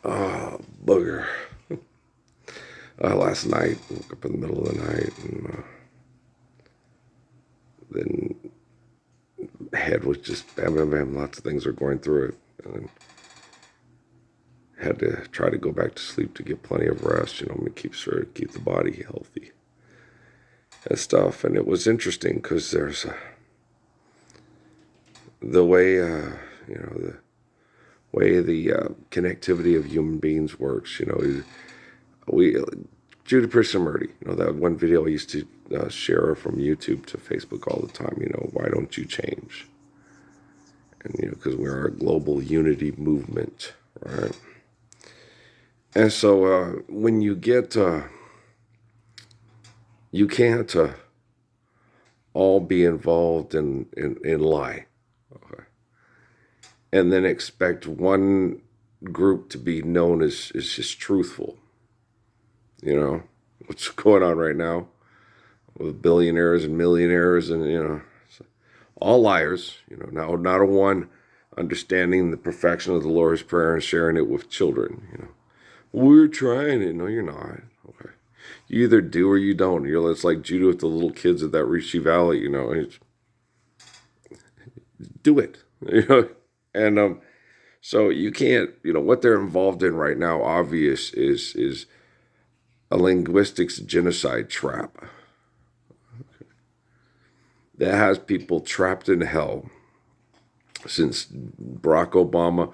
Oh, booger. Last night, woke up in the middle of the night, and then head was just bam, bam, bam. Lots of things are going through it. And had to try to go back to sleep to get plenty of rest, keep the body healthy and stuff. And it was interesting because there's the way, the way the connectivity of human beings works. We Judah Prissamurti, that one video I used to share from YouTube to Facebook all the time. Why don't you change? And because we're a global unity movement, right? And so when you get, you can't all be involved in lie, okay? And then expect one group to be known as just truthful. What's going on right now with billionaires and millionaires and, all liars, not a one understanding the perfection of the Lord's Prayer and sharing it with children. We're trying it. No, you're not. Okay. You either do or you don't. It's like Judah with the little kids at that Rishi Valley, do it. And so you can't, what they're involved in right now, obvious, is a linguistics genocide trap that has people trapped in hell since Barack Obama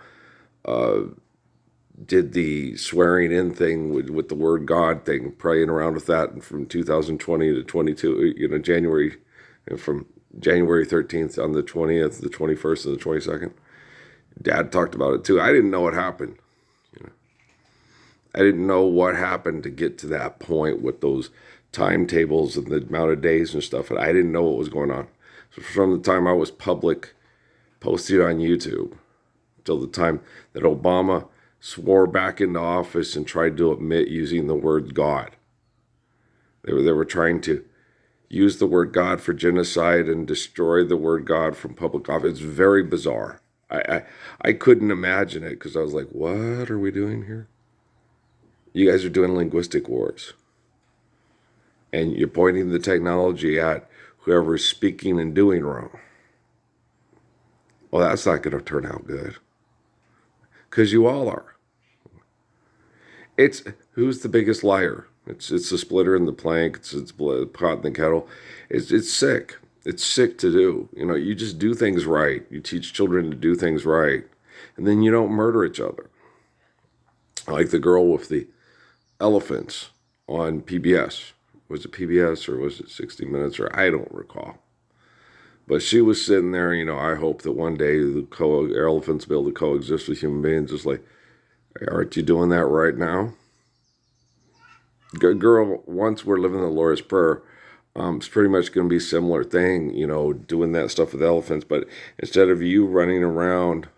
did the swearing in thing with the word God thing, praying around with that from 2020 to 22, January, and from January 13th on the 20th, the 21st, and the 22nd. Dad talked about it too. I didn't know what happened. I didn't know what happened to get to that point with those timetables and the amount of days and stuff. And I didn't know what was going on. So from the time I was posted on YouTube, till the time that Obama swore back into office and tried to admit using the word God. They were trying to use the word God for genocide and destroy the word God from public office. It's very bizarre. I couldn't imagine it because I was like, what are we doing here? You guys are doing linguistic wars. And you're pointing the technology at whoever's speaking and doing wrong. Well, that's not going to turn out good. Because you all are. It's who's the biggest liar? It's the splitter in the plank. It's pot in the kettle. It's sick. It's sick to do. You just do things right. You teach children to do things right, and then you don't murder each other. Like the girl with the elephants on PBS. Was it PBS or was it 60 Minutes? Or I don't recall. But she was sitting there. I hope that one day the elephants will be able to coexist with human beings. Just like, aren't you doing that right now? Girl, once we're living the Lord's Prayer, it's pretty much going to be a similar thing, doing that stuff with elephants. But instead of you running around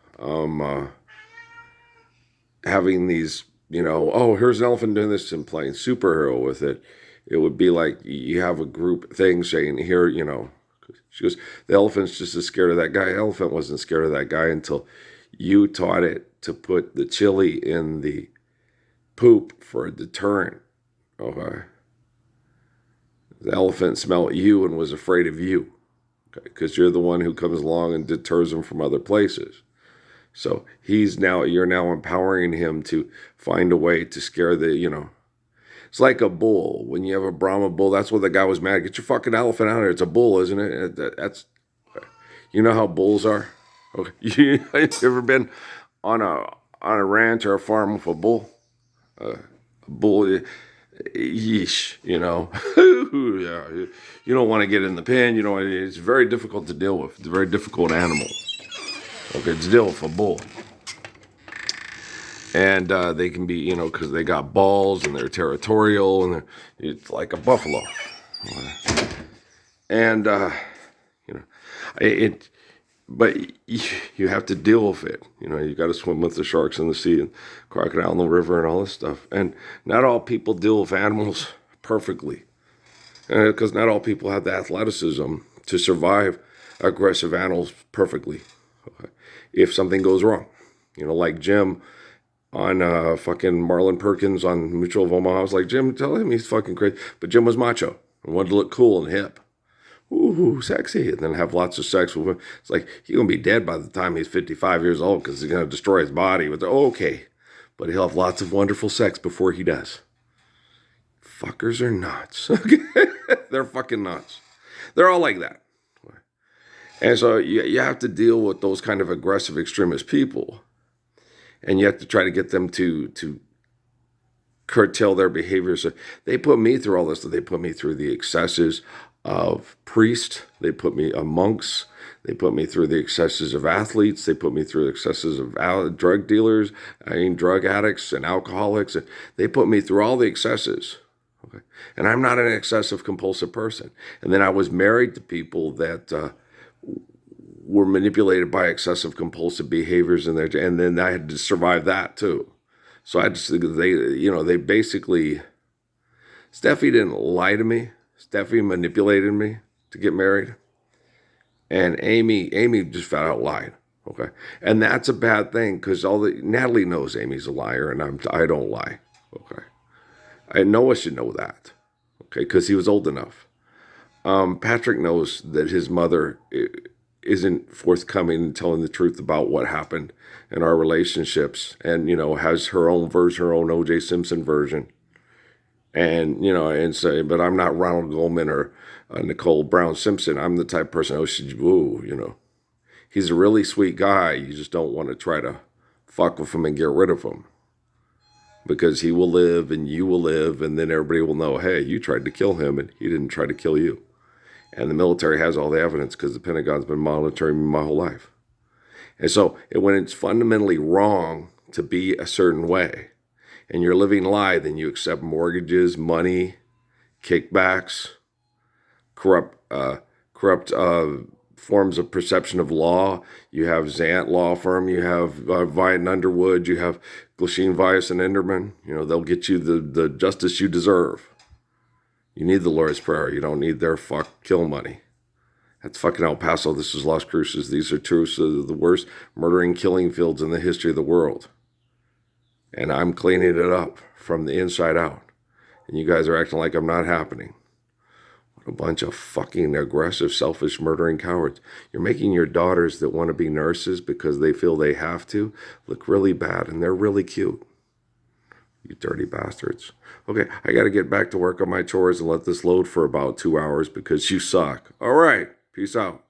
having these, oh, here's an elephant doing this and playing superhero with it, it would be like you have a group thing saying, here, she goes, the elephant's just as scared of that guy. Elephant wasn't scared of that guy until you taught it to put the chili in the poop for a deterrent. Okay. The elephant smelled you and was afraid of you. Okay. Because you're the one who comes along and deters him from other places. So you're now empowering him to find a way to scare it's like a bull. When you have a Brahma bull, that's what the guy was mad. Get your fucking elephant out of here. It's a bull, isn't it? That's, how bulls are? Okay. You ever been on a ranch or a farm with a bull? A bull, yeesh, yeah, you don't want to get in the pen. It's very difficult to deal with. It's a very difficult animal. Okay, to deal with a bull. And they can be, because they got balls and they're territorial and it's like a buffalo. And, but you have to deal with it. You got to swim with the sharks in the sea and crocodile in the river and all this stuff. And not all people deal with animals perfectly. Because not all people have the athleticism to survive aggressive animals perfectly. Okay. If something goes wrong, like Jim on fucking Marlon Perkins on Mutual of Omaha. I was like, Jim, tell him he's fucking crazy. But Jim was macho and wanted to look cool and hip. Ooh, sexy. And then have lots of sex with him. It's like, he's going to be dead by the time he's 55 years old because he's going to destroy his body. But okay. But he'll have lots of wonderful sex before he does. Fuckers are nuts. They're fucking nuts. They're all like that. And so you have to deal with those kind of aggressive extremist people. And you have to try to get them to curtail their behaviors. They put me through all this. They put me through the excesses of priests. They put me monks. They put me through the excesses of athletes. They put me through the excesses of drug dealers, drug addicts and alcoholics. They put me through all the excesses. Okay, and I'm not an excessive compulsive person. And then I was married to people that were manipulated by excessive compulsive behaviors in there, and then I had to survive that too. So they basically, Steffi didn't lie to me. Steffi manipulated me to get married. And Amy just flat out lied. Okay. And that's a bad thing because Natalie knows Amy's a liar and I don't lie. Okay. And Noah should know that. Okay. Because he was old enough. Patrick knows that his mother isn't forthcoming and telling the truth about what happened in our relationships and, has her own version, her own O.J. Simpson version. And, but I'm not Ronald Goldman or Nicole Brown Simpson. I'm the type of person, he's a really sweet guy. You just don't want to try to fuck with him and get rid of him. Because he will live and you will live, and then everybody will know, hey, you tried to kill him and he didn't try to kill you. And the military has all the evidence because the Pentagon's been monitoring me my whole life. And so when it's fundamentally wrong to be a certain way, and you're living lie, then you accept mortgages, money, kickbacks, corrupt forms of perception of law. You have Zant Law Firm, you have Vine Underwood, you have Glasheen, Vyas, and Enderman. They'll get you the justice you deserve. You need the Lord's Prayer. You don't need their kill money. That's fucking El Paso. This is Las Cruces. These are two of the worst murdering, killing fields in the history of the world. And I'm cleaning it up from the inside out. And you guys are acting like I'm not happening. What a bunch of fucking aggressive, selfish, murdering cowards. You're making your daughters that want to be nurses because they feel they have to look really bad, and they're really cute. You dirty bastards. Okay, I got to get back to work on my chores and let this load for about 2 hours because you suck. All right, peace out.